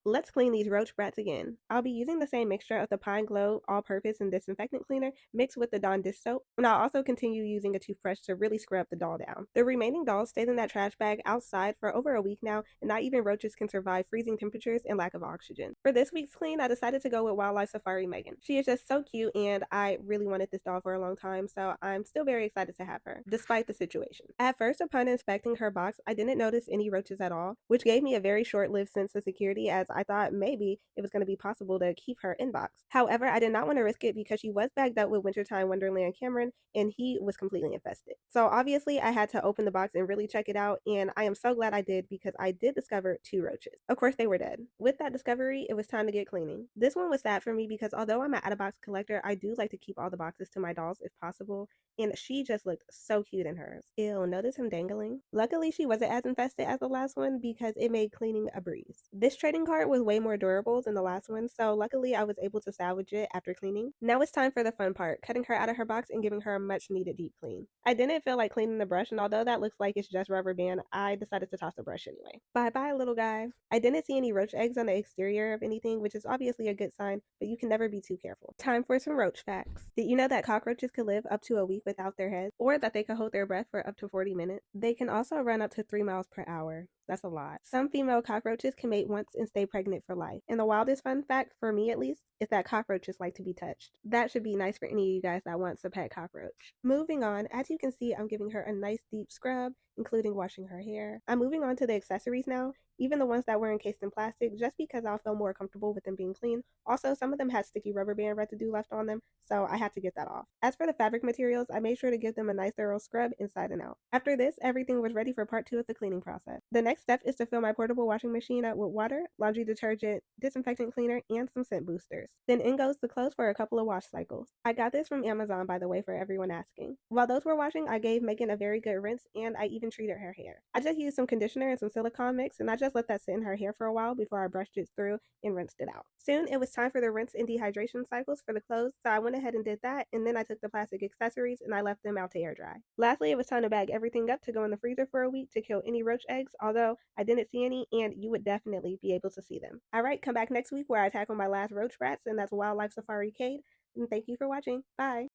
Let's clean these roach brats again. I'll be using the same mixture of the Pine Glow all-purpose and disinfectant cleaner mixed with the Dawn dish soap, and I'll also continue using a toothbrush to really scrub the doll down. The remaining dolls stayed in that trash bag outside for over a week now, and not even roaches can survive freezing temperatures and lack of oxygen. For this week's clean, I decided to go with Wildlife Safari Megan. She is just so cute, and I really wanted this doll for a long time, so I'm still very excited to have her, despite the situation. At first, upon inspecting her box, I didn't notice any roaches at all, which gave me a very short-lived sense of security as I thought maybe it was going to be possible to keep her in box. However, I did not want to risk it because she was bagged up with Wintertime Wonderland Cameron and he was completely infested. So obviously I had to open the box and really check it out, and I am so glad I did because I did discover 2 roaches. Of course they were dead. With that discovery, it was time to get cleaning. This one was sad for me because although I'm an out-of-box collector, I do like to keep all the boxes to my dolls if possible, and she just looked so cute in hers. Ew, notice him dangling? Luckily, she wasn't as infested as the last one because it made cleaning a breeze. This trading card was way more durable than the last one, so luckily I was able to salvage it after cleaning. Now it's time for the fun part, cutting her out of her box and giving her a much needed deep clean. I didn't feel like cleaning the brush, and although that looks like it's just rubber band, I decided to toss the brush anyway. Bye bye, little guy. I didn't see any roach eggs on the exterior of anything, which is obviously a good sign, but you can never be too careful. Time for some roach facts. Did you know that cockroaches could live up to a week without their heads, or that they can hold their breath for up to 40 minutes? They can also run up to 3 miles per hour. That's a lot. Some female cockroaches can mate once and stay pregnant for life. And the wildest fun fact, for me at least, is that cockroaches like to be touched. That should be nice for any of you guys that wants a pet cockroach. Moving on, as you can see, I'm giving her a nice deep scrub, including washing her hair. I'm moving on to the accessories now, even the ones that were encased in plastic, just because I'll feel more comfortable with them being clean. Also, some of them had sticky rubber band residue left on them, so I had to get that off. As for the fabric materials, I made sure to give them a nice thorough scrub inside and out. After this, everything was ready for part 2 of the cleaning process. The next step is to fill my portable washing machine up with water, laundry detergent, disinfectant cleaner, and some scent boosters. Then in goes the clothes for a couple of wash cycles. I got this from Amazon, by the way, for everyone asking. While those were washing, I gave Megan a very good rinse, and I even treated her hair. I just used some conditioner and some silicone mix, and I just let that sit in her hair for a while before I brushed it through and rinsed it out. Soon, it was time for the rinse and dehydration cycles for the clothes, so I went ahead and did that, and then I took the plastic accessories and I left them out to air dry. Lastly, it was time to bag everything up to go in the freezer for a week to kill any roach eggs, although I didn't see any, and you would definitely be able to see them. Alright, come back next week where I tackle my last roach rats, and that's Wildlife Safari Cade, and thank you for watching. Bye!